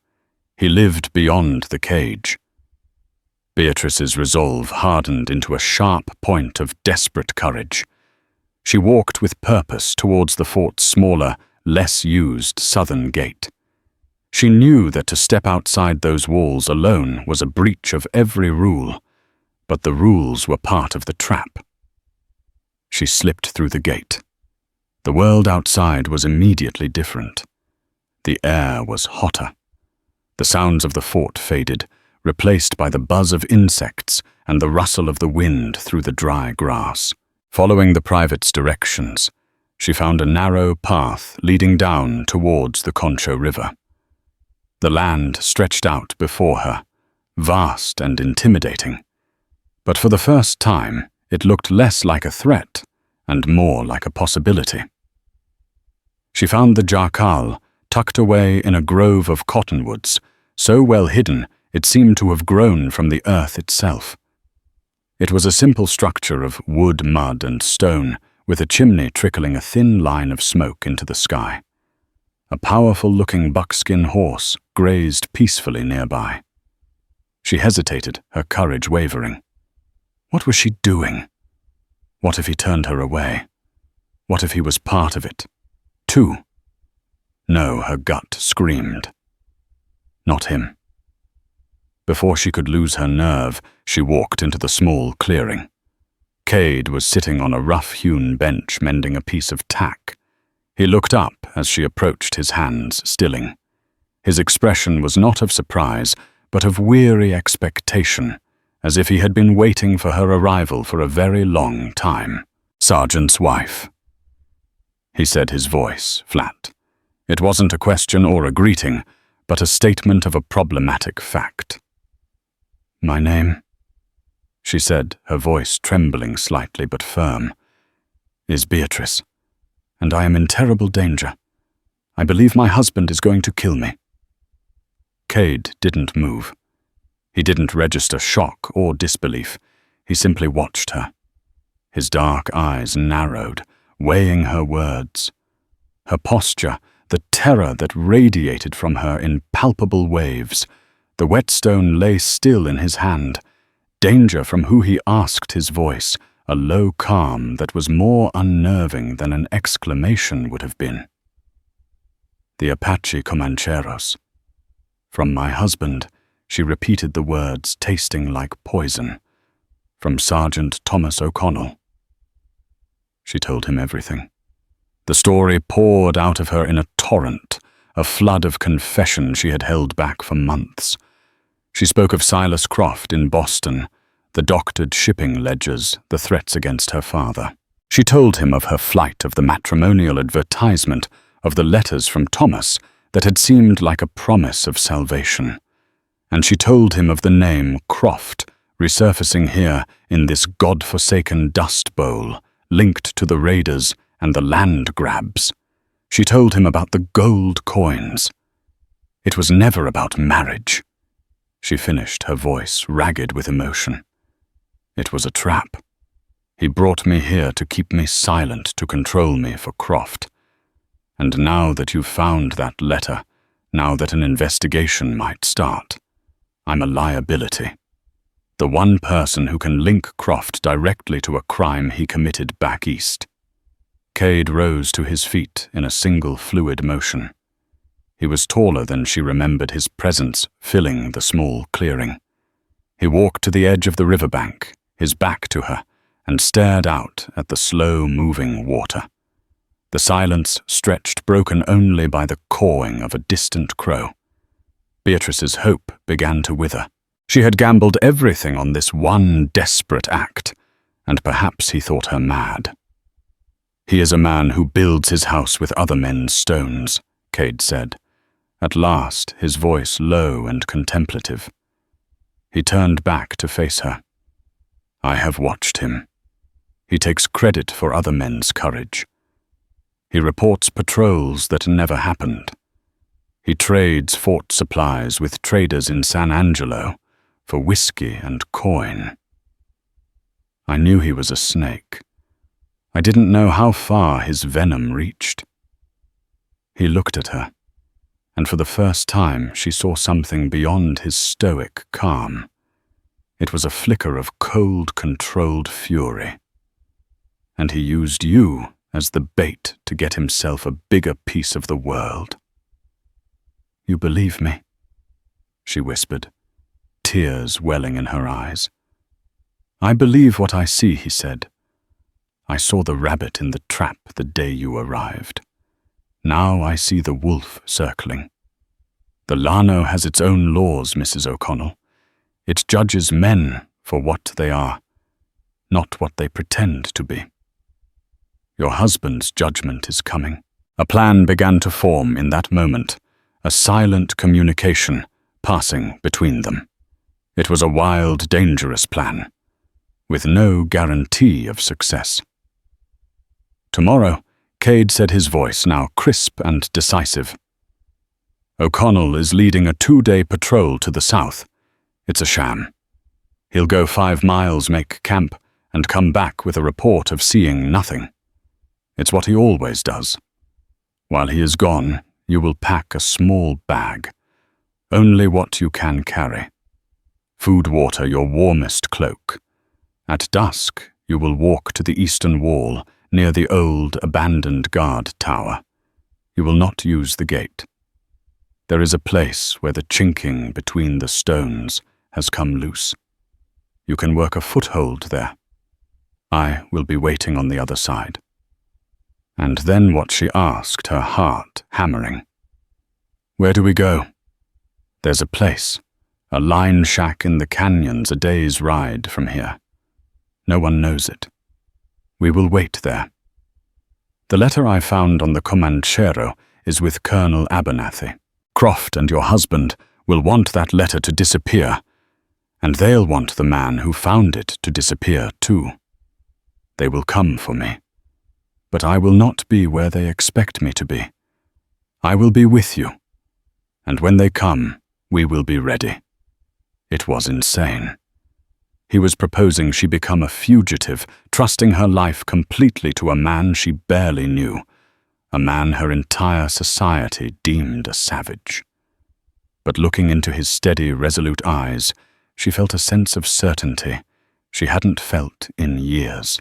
He lived beyond the cage. Beatrice's resolve hardened into a sharp point of desperate courage. She walked with purpose towards the fort's smaller, less used southern gate. She knew that to step outside those walls alone was a breach of every rule, but the rules were part of the trap. She slipped through the gate. The world outside was immediately different. The air was hotter. The sounds of the fort faded, replaced by the buzz of insects and the rustle of the wind through the dry grass. Following the private's directions, she found a narrow path leading down towards the Concho River. The land stretched out before her, vast and intimidating. But for the first time, it looked less like a threat and more like a possibility. She found the jackal tucked away in a grove of cottonwoods, so well hidden it seemed to have grown from the earth itself. It was a simple structure of wood, mud, and stone, with a chimney trickling a thin line of smoke into the sky. A powerful-looking buckskin horse grazed peacefully nearby. She hesitated, her courage wavering. What was she doing? What if he turned her away? What if he was part of it, too? No, her gut screamed. Not him. Before she could lose her nerve, she walked into the small clearing. Cade was sitting on a rough-hewn bench mending a piece of tack. He looked up as she approached, his hands stilling. His expression was not of surprise, but of weary expectation, as if he had been waiting for her arrival for a very long time. "Sergeant's wife," he said, his voice flat. It wasn't a question or a greeting, but a statement of a problematic fact. "My name," she said, her voice trembling slightly but firm, "is Beatrice, and I am in terrible danger. I believe my husband is going to kill me." Cade didn't move. He didn't register shock or disbelief. He simply watched her. His dark eyes narrowed, weighing her words. Her posture, the terror that radiated from her in palpable waves. The whetstone lay still in his hand. Danger from who he asked his voice, a low calm that was more unnerving than an exclamation would have been. "The Apache Comancheros. From my husband," she repeated the words, tasting like poison. "From Sergeant Thomas O'Connell." She told him everything. The story poured out of her in a torrent, a flood of confession she had held back for months. She spoke of Silas Croft in Boston, the doctored shipping ledgers, the threats against her father. She told him of her flight, of the matrimonial advertisement, of the letters from Thomas that had seemed like a promise of salvation. And she told him of the name Croft resurfacing here in this god-forsaken dust bowl, linked to the raiders and the land grabs. She told him about the gold coins. It was never about marriage. She finished, her voice ragged with emotion. It was a trap. He brought me here to keep me silent, to control me for Croft. And now that you've found that letter, now that an investigation might start, I'm a liability. The one person who can link Croft directly to a crime he committed back east. Cade rose to his feet in a single fluid motion. He was taller than she remembered his presence filling the small clearing. He walked to the edge of the riverbank, his back to her, and stared out at the slow-moving water. The silence stretched, broken only by the cawing of a distant crow. Beatrice's hope began to wither. She had gambled everything on this one desperate act, and perhaps he thought her mad. "He is a man who builds his house with other men's stones," Cade said, at last, his voice low and contemplative. He turned back to face her. "I have watched him. He takes credit for other men's courage. He reports patrols that never happened. He trades fort supplies with traders in San Angelo for whiskey and coin." I knew he was a snake. I didn't know how far his venom reached. He looked at her, and for the first time she saw something beyond his stoic calm. It was a flicker of cold, controlled fury. And he used you as the bait to get himself a bigger piece of the world. "You believe me?" she whispered, tears welling in her eyes. "I believe what I see," he said. "I saw the rabbit in the trap the day you arrived. Now I see the wolf circling. The Llano has its own laws, Mrs. O'Connell. It judges men for what they are, not what they pretend to be. Your husband's judgment is coming." A plan began to form in that moment, a silent communication passing between them. It was a wild, dangerous plan, with no guarantee of success. "Tomorrow," Cade said, his voice now crisp and decisive. "O'Connell is leading a 2-day patrol to the south. It's a sham. He'll go 5 miles, make camp, and come back with a report of seeing nothing. It's what he always does. While he is gone, you will pack a small bag, only what you can carry. Food, water, your warmest cloak. At dusk, you will walk to the eastern wall near the old, abandoned guard tower. You will not use the gate. There is a place where the chinking between the stones has come loose. You can work a foothold there. I will be waiting on the other side." And then what she asked, her heart hammering. "Where do we go?" "There's a place, a line shack in the canyons a day's ride from here. No one knows it. We will wait there. The letter I found on the Comanchero is with Colonel Abernathy. Croft and your husband will want that letter to disappear, and they'll want the man who found it to disappear too. They will come for me, but I will not be where they expect me to be. I will be with you, and when they come, we will be ready." It was insane. He was proposing she become a fugitive, trusting her life completely to a man she barely knew, a man her entire society deemed a savage. But looking into his steady, resolute eyes, she felt a sense of certainty she hadn't felt in years.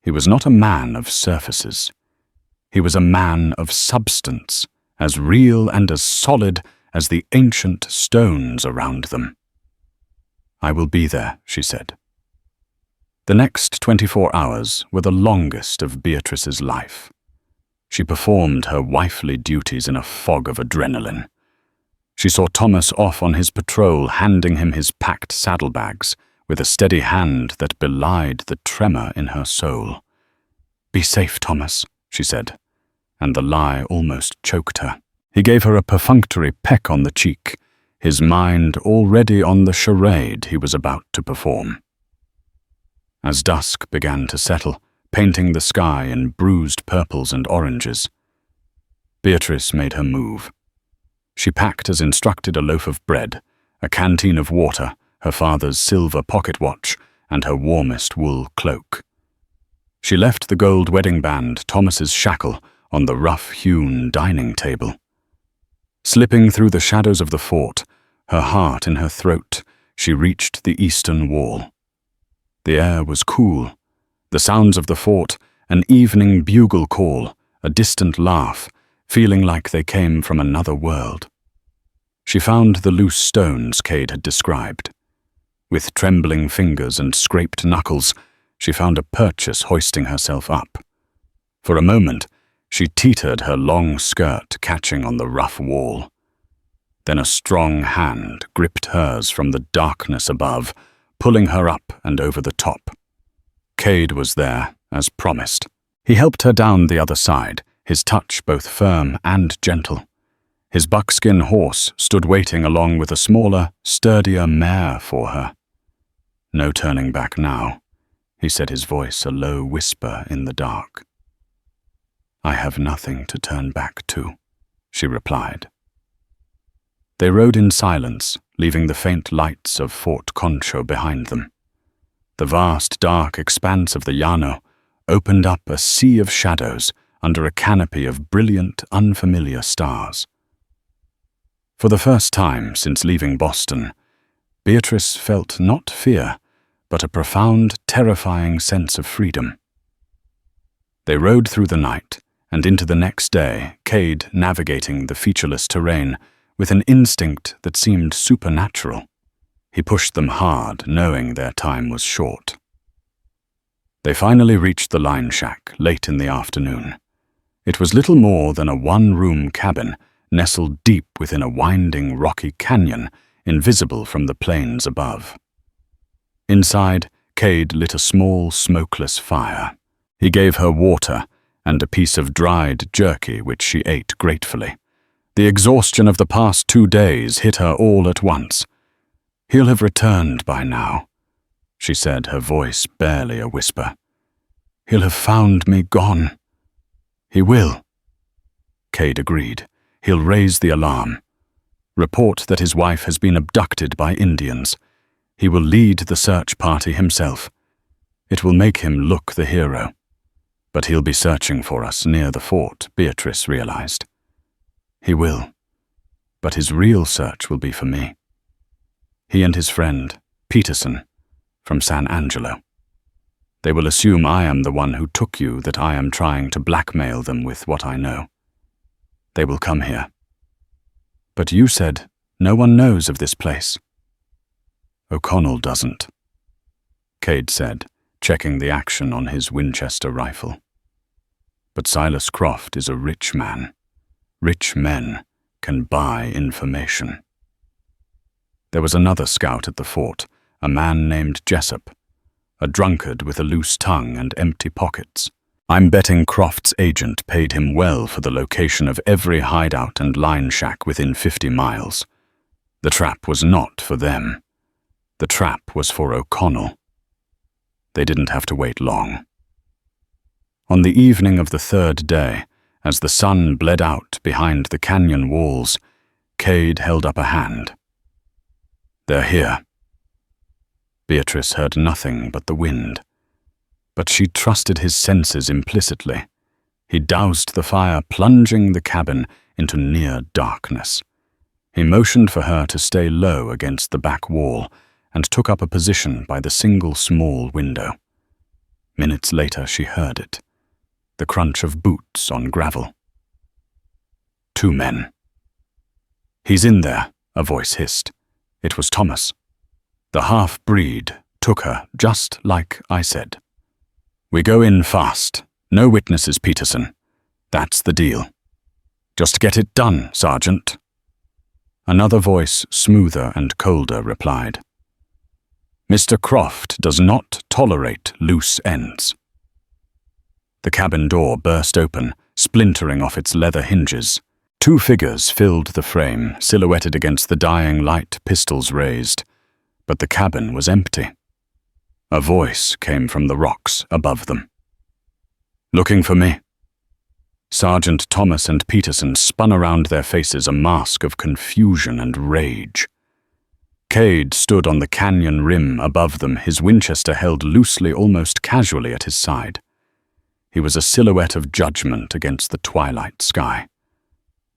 He was not a man of surfaces. He was a man of substance, as real and as solid as the ancient stones around them. "I will be there," she said. The next 24 hours were the longest of Beatrice's life. She performed her wifely duties in a fog of adrenaline. She saw Thomas off on his patrol, handing him his packed saddlebags, with a steady hand that belied the tremor in her soul. "Be safe, Thomas," she said, and the lie almost choked her. He gave her a perfunctory peck on the cheek, his mind already on the charade he was about to perform. As dusk began to settle, painting the sky in bruised purples and oranges, Beatrice made her move. She packed as instructed a loaf of bread, a canteen of water, her father's silver pocket watch, and her warmest wool cloak. She left the gold wedding band, Thomas's shackle, on the rough-hewn dining table. Slipping through the shadows of the fort, her heart in her throat, she reached the eastern wall. The air was cool. The sounds of the fort, an evening bugle call, a distant laugh, feeling like they came from another world. She found the loose stones Cade had described. With trembling fingers and scraped knuckles, she found a purchase hoisting herself up. For a moment, she teetered, her long skirt catching on the rough wall. Then a strong hand gripped hers from the darkness above, pulling her up and over the top. Cade was there, as promised. He helped her down the other side, his touch both firm and gentle. His buckskin horse stood waiting along with a smaller, sturdier mare for her. "No turning back now," he said, his voice a low whisper in the dark. "I have nothing to turn back to," she replied. They rode in silence, leaving the faint lights of Fort Concho behind them. The vast, dark expanse of the Llano opened up a sea of shadows under a canopy of brilliant, unfamiliar stars. For the first time since leaving Boston, Beatrice felt not fear, but a profound, terrifying sense of freedom. They rode through the night and into the next day, Cade navigating the featureless terrain with an instinct that seemed supernatural. He pushed them hard, knowing their time was short. They finally reached the line shack late in the afternoon. It was little more than a one-room cabin nestled deep within a winding, rocky canyon, invisible from the plains above. Inside, Cade lit a small, smokeless fire. He gave her water and a piece of dried jerky, which she ate gratefully. The exhaustion of the past 2 days hit her all at once. "He'll have returned by now," she said, her voice barely a whisper. "He'll have found me gone." "He will," Cade agreed. "He'll raise the alarm. Report that his wife has been abducted by Indians. He will lead the search party himself. It will make him look the hero. But he'll be searching for us near the fort," Beatrice realized. "He will. But his real search will be for me. He and his friend, Peterson, from San Angelo. They will assume I am the one who took you, that I am trying to blackmail them with what I know. They will come here. But you said no one knows of this place." "O'Connell doesn't," Cade said, checking the action on his Winchester rifle. "But Silas Croft is a rich man. Rich men can buy information." There was another scout at the fort, a man named Jessup, a drunkard with a loose tongue and empty pockets. I'm betting Croft's agent paid him well for the location of every hideout and line shack within 50 miles. The trap was not for them. The trap was for O'Connell. They didn't have to wait long. On the evening of the 3rd day, as the sun bled out behind the canyon walls, Cade held up a hand. "They're here." Beatrice heard nothing but the wind, but she trusted his senses implicitly. He doused the fire, plunging the cabin into near darkness. He motioned for her to stay low against the back wall and took up a position by the single small window. Minutes later she heard it, the crunch of boots on gravel. 2 men. "He's in there," a voice hissed. It was Thomas. "The half-breed took her, just like I said. We go in fast. No witnesses, Peterson. That's the deal. Just get it done, Sergeant." Another voice, smoother and colder, replied. "Mr. Croft does not tolerate loose ends." The cabin door burst open, splintering off its leather hinges. 2 figures filled the frame, silhouetted against the dying light, pistols raised. But the cabin was empty. A voice came from the rocks above them. "Looking for me?" Sergeant Thomas and Peterson spun around, their faces a mask of confusion and rage. Cade stood on the canyon rim above them, his Winchester held loosely, almost casually at his side. He was a silhouette of judgment against the twilight sky.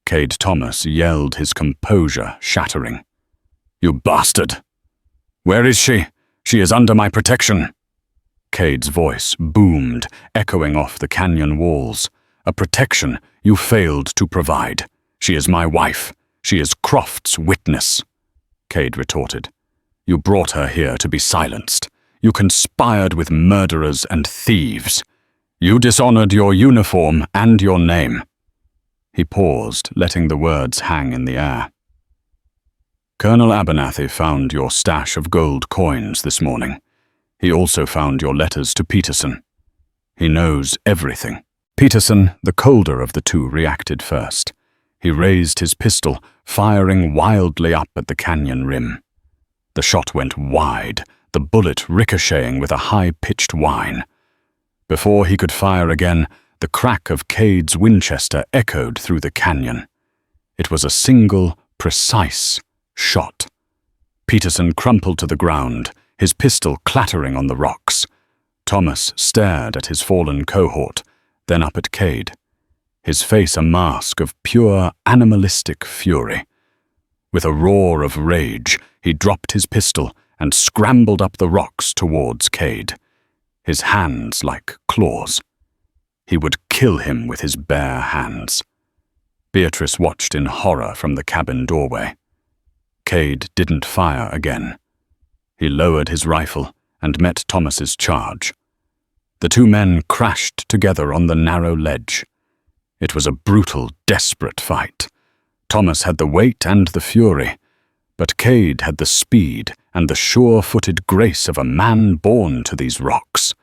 Cade Thomas yelled, his composure shattering. "You bastard! Where is she? She is under my protection." Cade's voice boomed, echoing off the canyon walls. "A protection you failed to provide. She is my wife. She is Croft's witness." Cade retorted. "You brought her here to be silenced. You conspired with murderers and thieves. You dishonored your uniform and your name." He paused, letting the words hang in the air. "Colonel Abernathy found your stash of gold coins this morning. He also found your letters to Peterson. He knows everything." Peterson, the colder of the 2, reacted first. He raised his pistol, firing wildly up at the canyon rim. The shot went wide, the bullet ricocheting with a high-pitched whine. Before he could fire again, the crack of Cade's Winchester echoed through the canyon. It was a single, precise shot. Peterson crumpled to the ground, his pistol clattering on the rocks. Thomas stared at his fallen cohort, then up at Cade, his face a mask of pure animalistic fury. With a roar of rage, he dropped his pistol and scrambled up the rocks towards Cade, his hands like claws. He would kill him with his bare hands. Beatrice watched in horror from the cabin doorway. Cade didn't fire again. He lowered his rifle and met Thomas's charge. The two men crashed together on the narrow ledge. It was a brutal, desperate fight. Thomas had the weight and the fury, but Cade had the speed and the sure-footed grace of a man born to these rocks.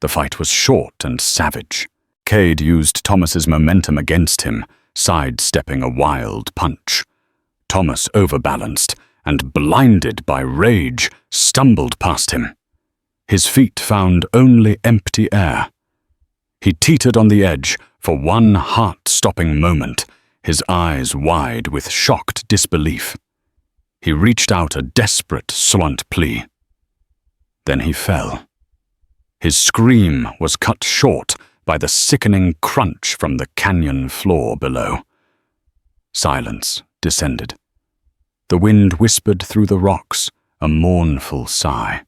The fight was short and savage. Cade used Thomas's momentum against him, sidestepping a wild punch. Thomas overbalanced and, blinded by rage, stumbled past him. His feet found only empty air. He teetered on the edge for one heart-stopping moment, his eyes wide with shocked disbelief. He reached out a desperate slant plea. Then he fell. His scream was cut short by the sickening crunch from the canyon floor below. Silence descended. The wind whispered through the rocks, a mournful sigh.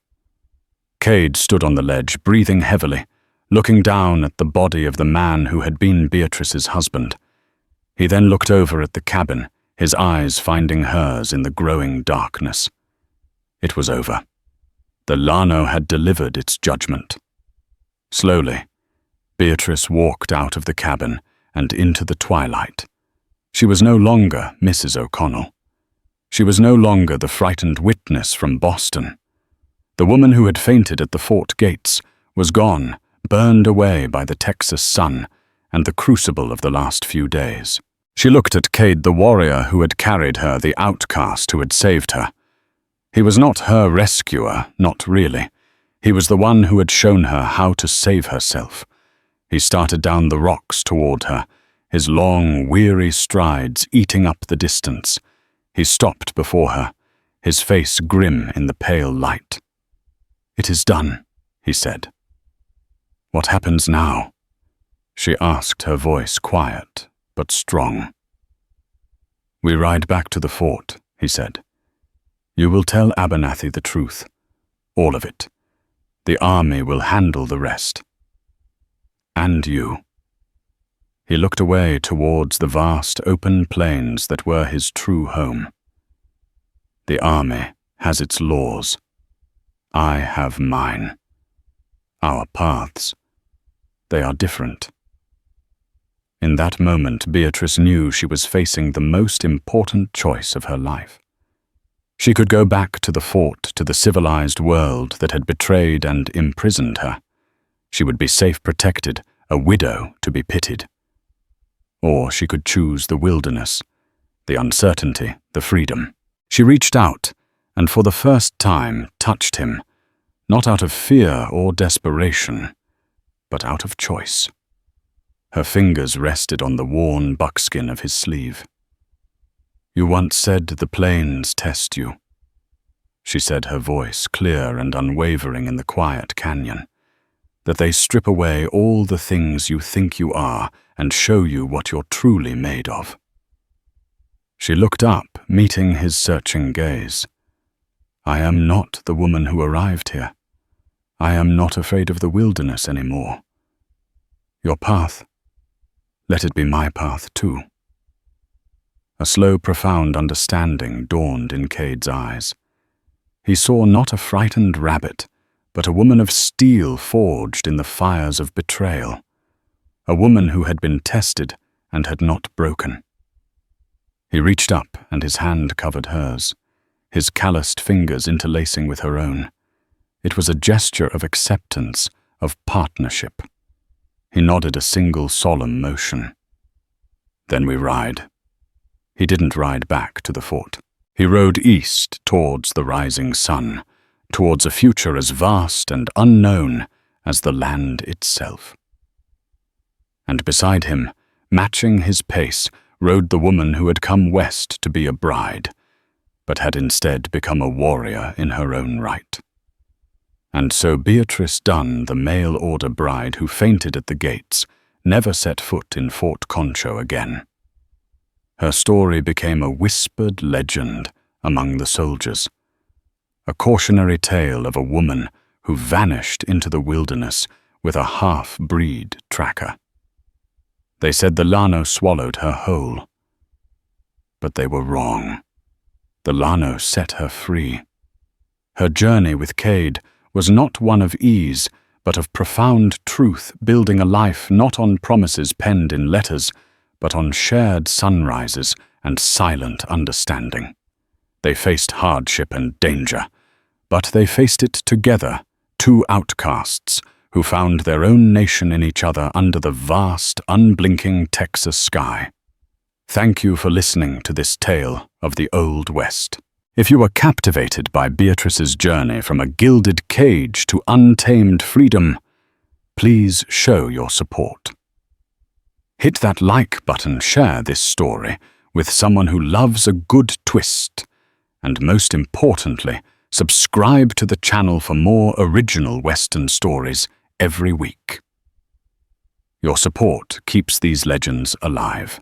Cade stood on the ledge, breathing heavily, looking down at the body of the man who had been Beatrice's husband. He then looked over at the cabin, his eyes finding hers in the growing darkness. It was over. The Llano had delivered its judgment. Slowly, Beatrice walked out of the cabin and into the twilight. She was no longer Mrs. O'Connell. She was no longer the frightened witness from Boston. The woman who had fainted at the fort gates was gone, burned away by the Texas sun and the crucible of the last few days. She looked at Cade, the warrior who had carried her, the outcast who had saved her. He was not her rescuer, not really. He was the one who had shown her how to save herself. He started down the rocks toward her, his long, weary strides eating up the distance. He stopped before her, his face grim in the pale light. "It is done," he said. "What happens now?" she asked, her voice quiet but strong. "We ride back to the fort," he said. "You will tell Abernathy the truth, all of it. The army will handle the rest. And you." He looked away towards the vast open plains that were his true home. "The army has its laws. I have mine. Our paths, they are different." In that moment, Beatrice knew she was facing the most important choice of her life. She could go back to the fort, to the civilized world that had betrayed and imprisoned her. She would be safe protected, a widow to be pitied. Or she could choose the wilderness, the uncertainty, the freedom. She reached out and for the first time touched him, not out of fear or desperation, but out of choice. Her fingers rested on the worn buckskin of his sleeve. "You once said the plains test you," she said, her voice clear and unwavering in the quiet canyon, "that they strip away all the things you think you are and show you what you're truly made of." She looked up, meeting his searching gaze. "I am not the woman who arrived here. I am not afraid of the wilderness anymore. Your path, let it be my path too." A slow, profound understanding dawned in Cade's eyes. He saw not a frightened rabbit, but a woman of steel forged in the fires of betrayal. A woman who had been tested and had not broken. He reached up and his hand covered hers, his calloused fingers interlacing with her own. It was a gesture of acceptance, of partnership. He nodded a single solemn motion. "Then we ride." He didn't ride back to the fort. He rode east towards the rising sun, towards a future as vast and unknown as the land itself. And beside him, matching his pace, rode the woman who had come west to be a bride, but had instead become a warrior in her own right. And so Beatrice Dunn, the mail-order bride who fainted at the gates, never set foot in Fort Concho again. Her story became a whispered legend among the soldiers, a cautionary tale of a woman who vanished into the wilderness with a half-breed tracker. They said the Llano swallowed her whole. But they were wrong. The Llano set her free. Her journey with Cade was not one of ease, but of profound truth, building a life not on promises penned in letters, but on shared sunrises and silent understanding. They faced hardship and danger, but they faced it together, two outcasts who found their own nation in each other under the vast, unblinking Texas sky. Thank you for listening to this tale of the Old West. If you were captivated by Beatrice's journey from a gilded cage to untamed freedom, please show your support. Hit that like button, share this story with someone who loves a good twist, and most importantly, subscribe to the channel for more original Western stories every week. Your support keeps these legends alive.